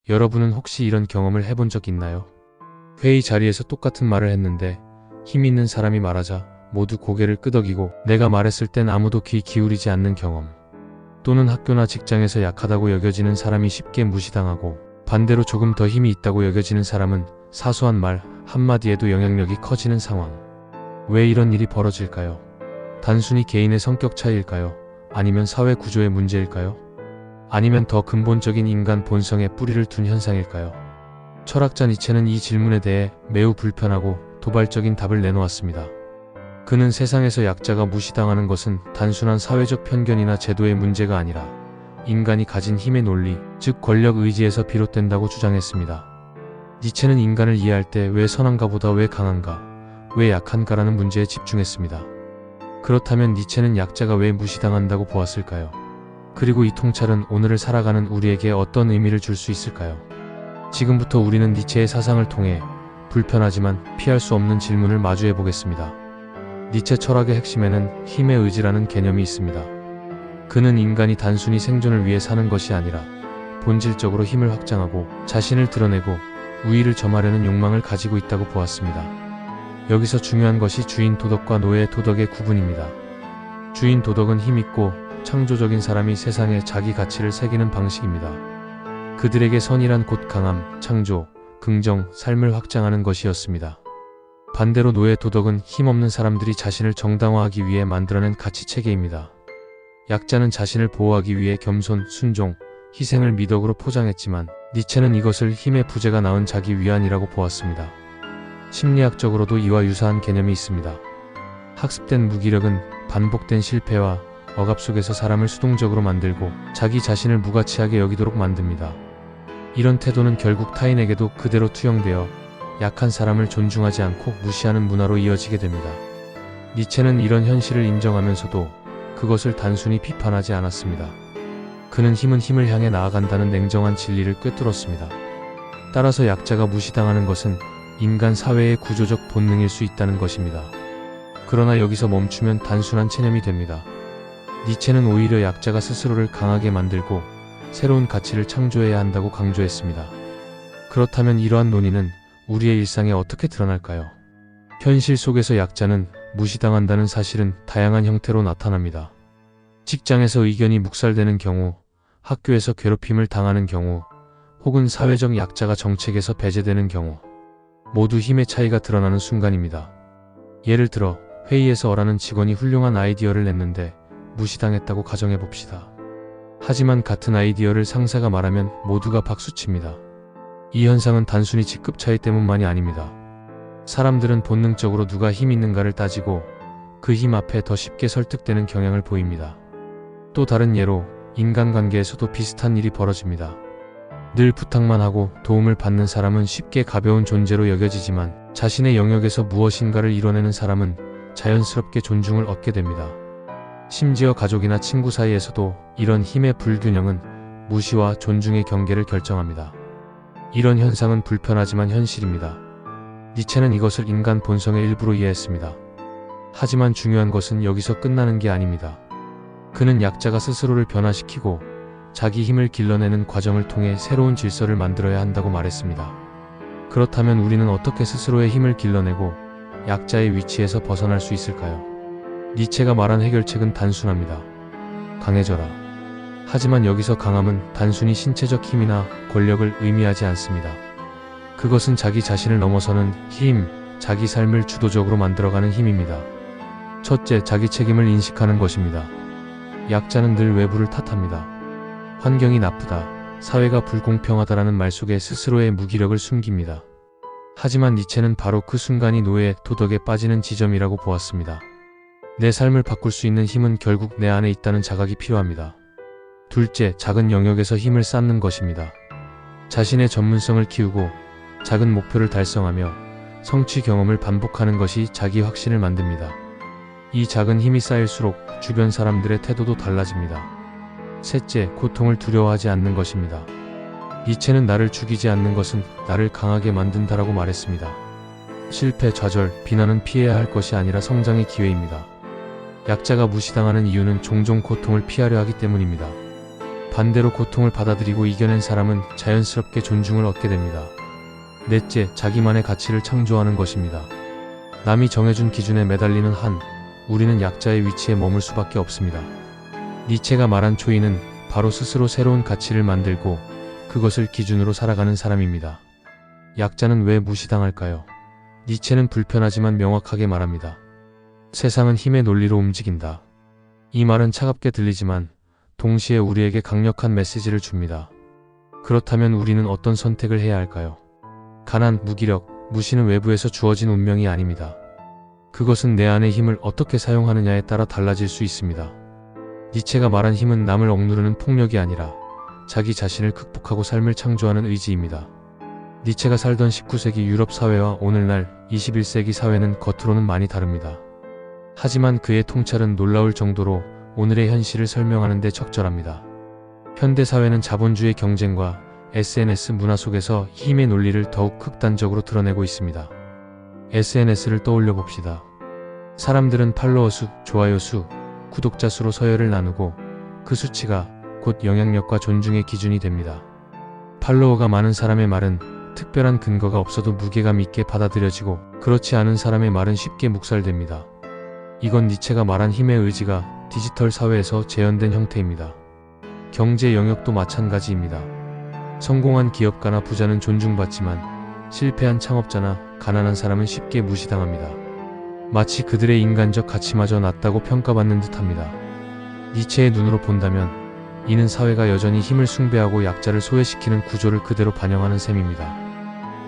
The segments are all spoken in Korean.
여러분은 혹시 이런 경험을 해본 적 있나요? 회의 자리에서 똑같은 말을 했는데 힘 있는 사람이 말하자 모두 고개를 끄덕이고 내가 말했을 땐 아무도 귀 기울이지 않는 경험. 또는 학교나 직장에서 약하다고 여겨지는 사람이 쉽게 무시당하고 반대로 조금 더 힘이 있다고 여겨지는 사람은 사소한 말 한마디에도 영향력이 커지는 상황. 왜 이런 일이 벌어질까요? 단순히 개인의 성격 차이일까요? 아니면 사회 구조의 문제일까요? 아니면 더 근본적인 인간 본성에 뿌리를 둔 현상일까요? 철학자 니체는 이 질문에 대해 매우 불편하고 도발적인 답을 내놓았습니다. 그는 세상에서 약자가 무시당하는 것은 단순한 사회적 편견이나 제도의 문제가 아니라 인간이 가진 힘의 논리, 즉 권력 의지에서 비롯된다고 주장했습니다. 니체는 인간을 이해할 때 왜 선한가보다 왜 강한가, 왜 약한가라는 문제에 집중했습니다. 그렇다면 니체는 약자가 왜 무시당한다고 보았을까요? 그리고 이 통찰은 오늘을 살아가는 우리에게 어떤 의미를 줄 수 있을까요? 지금부터 우리는 니체의 사상을 통해 불편하지만 피할 수 없는 질문을 마주해 보겠습니다. 니체 철학의 핵심에는 힘의 의지라는 개념이 있습니다. 그는 인간이 단순히 생존을 위해 사는 것이 아니라 본질적으로 힘을 확장하고 자신을 드러내고 우위를 점하려는 욕망을 가지고 있다고 보았습니다. 여기서 중요한 것이 주인 도덕과 노예 도덕의 구분입니다. 주인 도덕은 힘있고 창조적인 사람이 세상에 자기 가치를 새기는 방식입니다. 그들에게 선이란 곧 강함, 창조, 긍정, 삶을 확장하는 것이었습니다. 반대로 노예 도덕은 힘없는 사람들이 자신을 정당화하기 위해 만들어낸 가치 체계입니다. 약자는 자신을 보호하기 위해 겸손, 순종, 희생을 미덕으로 포장했지만 니체는 이것을 힘의 부재가 낳은 자기 위안이라고 보았습니다. 심리학적으로도 이와 유사한 개념이 있습니다. 학습된 무기력은 반복된 실패와 억압 속에서 사람을 수동적으로 만들고 자기 자신을 무가치하게 여기도록 만듭니다. 이런 태도는 결국 타인에게도 그대로 투영되어 약한 사람을 존중하지 않고 무시하는 문화로 이어지게 됩니다. 니체는 이런 현실을 인정하면서도 그것을 단순히 비판하지 않았습니다. 그는 힘은 힘을 향해 나아간다는 냉정한 진리를 꿰뚫었습니다. 따라서 약자가 무시당하는 것은 인간 사회의 구조적 본능일 수 있다는 것입니다. 그러나 여기서 멈추면 단순한 체념이 됩니다. 니체는 오히려 약자가 스스로를 강하게 만들고 새로운 가치를 창조해야 한다고 강조했습니다. 그렇다면 이러한 논의는 우리의 일상에 어떻게 드러날까요? 현실 속에서 약자는 무시당한다는 사실은 다양한 형태로 나타납니다. 직장에서 의견이 묵살되는 경우, 학교에서 괴롭힘을 당하는 경우, 혹은 사회적 약자가 정책에서 배제되는 경우, 모두 힘의 차이가 드러나는 순간입니다. 예를 들어 회의에서 어라는 직원이 훌륭한 아이디어를 냈는데 무시당했다고 가정해봅시다. 하지만 같은 아이디어를 상사가 말하면 모두가 박수칩니다. 이 현상은 단순히 직급 차이 때문만이 아닙니다. 사람들은 본능적으로 누가 힘 있는가를 따지고 그 힘 앞에 더 쉽게 설득되는 경향을 보입니다. 또 다른 예로 인간관계에서도 비슷한 일이 벌어집니다. 늘 부탁만 하고 도움을 받는 사람은 쉽게 가벼운 존재로 여겨지지만 자신의 영역에서 무엇인가를 이뤄내는 사람은 자연스럽게 존중을 얻게 됩니다. 심지어 가족이나 친구 사이에서도 이런 힘의 불균형은 무시와 존중의 경계를 결정합니다. 이런 현상은 불편하지만 현실입니다. 니체는 이것을 인간 본성의 일부로 이해했습니다. 하지만 중요한 것은 여기서 끝나는 게 아닙니다. 그는 약자가 스스로를 변화시키고 자기 힘을 길러내는 과정을 통해 새로운 질서를 만들어야 한다고 말했습니다. 그렇다면 우리는 어떻게 스스로의 힘을 길러내고 약자의 위치에서 벗어날 수 있을까요? 니체가 말한 해결책은 단순합니다. 강해져라. 하지만 여기서 강함은 단순히 신체적 힘이나 권력을 의미하지 않습니다. 그것은 자기 자신을 넘어서는 힘, 자기 삶을 주도적으로 만들어가는 힘입니다. 첫째, 자기 책임을 인식하는 것입니다. 약자는 늘 외부를 탓합니다. 환경이 나쁘다, 사회가 불공평하다라는 말 속에 스스로의 무기력을 숨깁니다. 하지만 니체는 바로 그 순간이 노예 도덕에 빠지는 지점이라고 보았습니다. 내 삶을 바꿀 수 있는 힘은 결국 내 안에 있다는 자각이 필요합니다. 둘째, 작은 영역에서 힘을 쌓는 것입니다. 자신의 전문성을 키우고 작은 목표를 달성하며 성취 경험을 반복하는 것이 자기 확신을 만듭니다. 이 작은 힘이 쌓일수록 주변 사람들의 태도도 달라집니다. 셋째, 고통을 두려워하지 않는 것입니다. 니체는 나를 죽이지 않는 것은 나를 강하게 만든다라고 말했습니다. 실패, 좌절, 비난은 피해야 할 것이 아니라 성장의 기회입니다. 약자가 무시당하는 이유는 종종 고통을 피하려 하기 때문입니다. 반대로 고통을 받아들이고 이겨낸 사람은 자연스럽게 존중을 얻게 됩니다. 넷째, 자기만의 가치를 창조하는 것입니다. 남이 정해준 기준에 매달리는 한 우리는 약자의 위치에 머물 수밖에 없습니다. 니체가 말한 초인은 바로 스스로 새로운 가치를 만들고 그것을 기준으로 살아가는 사람입니다. 약자는 왜 무시당할까요? 니체는 불편하지만 명확하게 말합니다. 세상은 힘의 논리로 움직인다. 이 말은 차갑게 들리지만 동시에 우리에게 강력한 메시지를 줍니다. 그렇다면 우리는 어떤 선택을 해야 할까요? 가난, 무기력, 무시는 외부에서 주어진 운명이 아닙니다. 그것은 내 안의 힘을 어떻게 사용하느냐에 따라 달라질 수 있습니다. 니체가 말한 힘은 남을 억누르는 폭력이 아니라 자기 자신을 극복하고 삶을 창조하는 의지입니다. 니체가 살던 19세기 유럽 사회와 오늘날 21세기 사회는 겉으로는 많이 다릅니다. 하지만 그의 통찰은 놀라울 정도로 오늘의 현실을 설명하는 데 적절합니다. 현대 사회는 자본주의 경쟁과 SNS 문화 속에서 힘의 논리를 더욱 극단적으로 드러내고 있습니다. SNS를 떠올려 봅시다. 사람들은 팔로워 수, 좋아요 수, 구독자 수로 서열을 나누고 그 수치가 곧 영향력과 존중의 기준이 됩니다. 팔로워가 많은 사람의 말은 특별한 근거가 없어도 무게감 있게 받아들여지고 그렇지 않은 사람의 말은 쉽게 묵살됩니다. 이건 니체가 말한 힘의 의지가 디지털 사회에서 재현된 형태입니다. 경제 영역도 마찬가지입니다. 성공한 기업가나 부자는 존중받지만 실패한 창업자나 가난한 사람은 쉽게 무시당합니다. 마치 그들의 인간적 가치마저 낮다고 평가받는 듯합니다. 니체의 눈으로 본다면 이는 사회가 여전히 힘을 숭배하고 약자를 소외시키는 구조를 그대로 반영하는 셈입니다.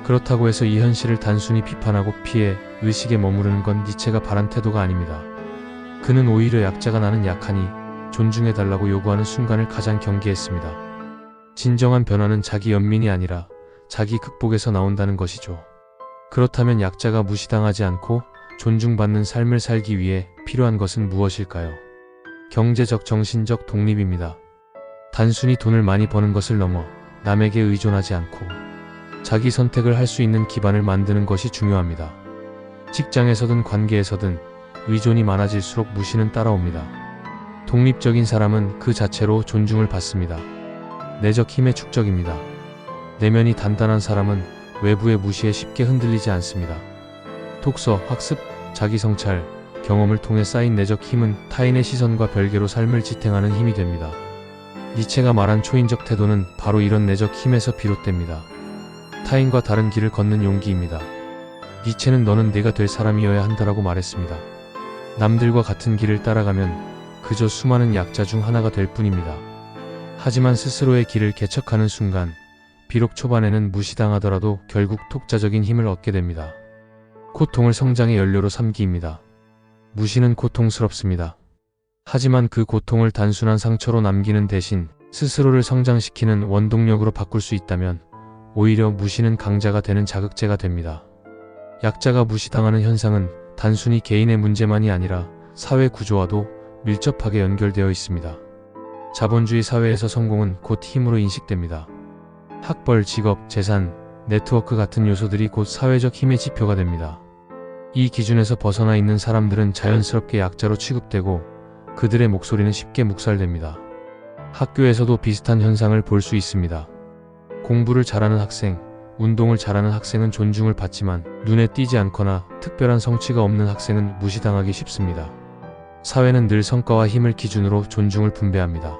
그렇다고 해서 이 현실을 단순히 비판하고 피해 의식에 머무르는 건 니체가 바란 태도가 아닙니다. 그는 오히려 약자가 나는 약하니 존중해달라고 요구하는 순간을 가장 경계했습니다. 진정한 변화는 자기 연민이 아니라 자기 극복에서 나온다는 것이죠. 그렇다면 약자가 무시당하지 않고 존중받는 삶을 살기 위해 필요한 것은 무엇일까요? 경제적, 정신적 독립입니다. 단순히 돈을 많이 버는 것을 넘어 남에게 의존하지 않고 자기 선택을 할 수 있는 기반을 만드는 것이 중요합니다. 직장에서든 관계에서든 의존이 많아질수록 무시는 따라옵니다. 독립적인 사람은 그 자체로 존중을 받습니다. 내적 힘의 축적입니다. 내면이 단단한 사람은 외부의 무시에 쉽게 흔들리지 않습니다. 독서, 학습, 자기 성찰, 경험을 통해 쌓인 내적 힘은 타인의 시선과 별개로 삶을 지탱하는 힘이 됩니다. 니체가 말한 초인적 태도는 바로 이런 내적 힘에서 비롯됩니다. 타인과 다른 길을 걷는 용기입니다. 니체는 너는 내가 될 사람이어야 한다라고 말했습니다. 남들과 같은 길을 따라가면 그저 수많은 약자 중 하나가 될 뿐입니다. 하지만 스스로의 길을 개척하는 순간 비록 초반에는 무시당하더라도 결국 독자적인 힘을 얻게 됩니다. 고통을 성장의 연료로 삼기입니다. 무시는 고통스럽습니다. 하지만 그 고통을 단순한 상처로 남기는 대신 스스로를 성장시키는 원동력으로 바꿀 수 있다면 오히려 무시는 강자가 되는 자극제가 됩니다. 약자가 무시당하는 현상은 단순히 개인의 문제만이 아니라 사회 구조와도 밀접하게 연결되어 있습니다. 자본주의 사회에서 성공은 곧 힘으로 인식됩니다. 학벌, 직업, 재산, 네트워크 같은 요소들이 곧 사회적 힘의 지표가 됩니다. 이 기준에서 벗어나 있는 사람들은 자연스럽게 약자로 취급되고 그들의 목소리는 쉽게 묵살됩니다. 학교에서도 비슷한 현상을 볼 수 있습니다. 공부를 잘하는 학생, 운동을 잘하는 학생은 존중을 받지만 눈에 띄지 않거나 특별한 성취가 없는 학생은 무시당하기 쉽습니다. 사회는 늘 성과와 힘을 기준으로 존중을 분배합니다.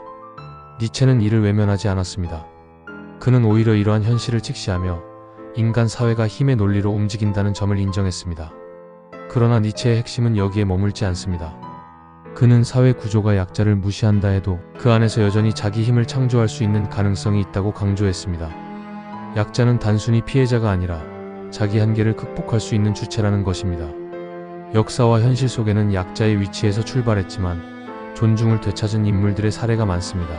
니체는 이를 외면하지 않았습니다. 그는 오히려 이러한 현실을 직시하며 인간 사회가 힘의 논리로 움직인다는 점을 인정했습니다. 그러나 니체의 핵심은 여기에 머물지 않습니다. 그는 사회 구조가 약자를 무시한다 해도 그 안에서 여전히 자기 힘을 창조할 수 있는 가능성이 있다고 강조했습니다. 약자는 단순히 피해자가 아니라 자기 한계를 극복할 수 있는 주체라는 것입니다. 역사와 현실 속에는 약자의 위치에서 출발했지만 존중을 되찾은 인물들의 사례가 많습니다.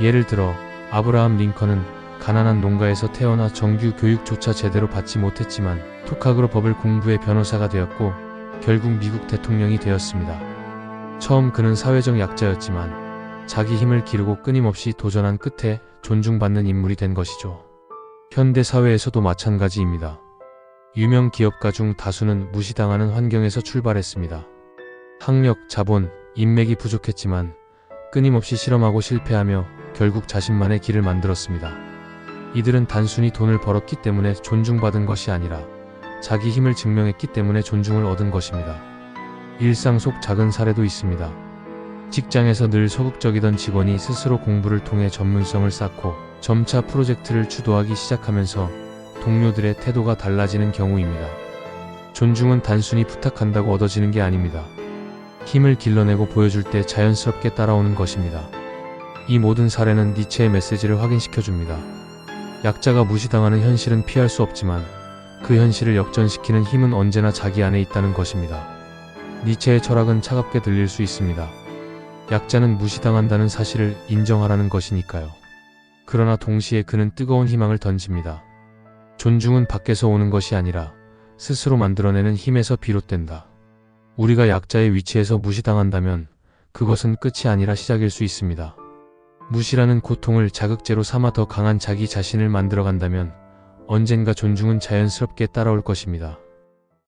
예를 들어 아브라함 링컨은 가난한 농가에서 태어나 정규 교육조차 제대로 받지 못했지만 독학으로 법을 공부해 변호사가 되었고 결국 미국 대통령이 되었습니다. 처음 그는 사회적 약자였지만 자기 힘을 기르고 끊임없이 도전한 끝에 존중받는 인물이 된 것이죠. 현대 사회에서도 마찬가지입니다. 유명 기업가 중 다수는 무시당하는 환경에서 출발했습니다. 학력, 자본, 인맥이 부족했지만 끊임없이 실험하고 실패하며 결국 자신만의 길을 만들었습니다. 이들은 단순히 돈을 벌었기 때문에 존중받은 것이 아니라 자기 힘을 증명했기 때문에 존중을 얻은 것입니다. 일상 속 작은 사례도 있습니다. 직장에서 늘 소극적이던 직원이 스스로 공부를 통해 전문성을 쌓고 점차 프로젝트를 주도하기 시작하면서 동료들의 태도가 달라지는 경우입니다. 존중은 단순히 부탁한다고 얻어지는 게 아닙니다. 힘을 길러내고 보여줄 때 자연스럽게 따라오는 것입니다. 이 모든 사례는 니체의 메시지를 확인시켜줍니다. 약자가 무시당하는 현실은 피할 수 없지만 그 현실을 역전시키는 힘은 언제나 자기 안에 있다는 것입니다. 니체의 철학은 차갑게 들릴 수 있습니다. 약자는 무시당한다는 사실을 인정하라는 것이니까요. 그러나 동시에 그는 뜨거운 희망을 던집니다. 존중은 밖에서 오는 것이 아니라 스스로 만들어내는 힘에서 비롯된다. 우리가 약자의 위치에서 무시당한다면 그것은 끝이 아니라 시작일 수 있습니다. 무시라는 고통을 자극제로 삼아 더 강한 자기 자신을 만들어간다면 언젠가 존중은 자연스럽게 따라올 것입니다.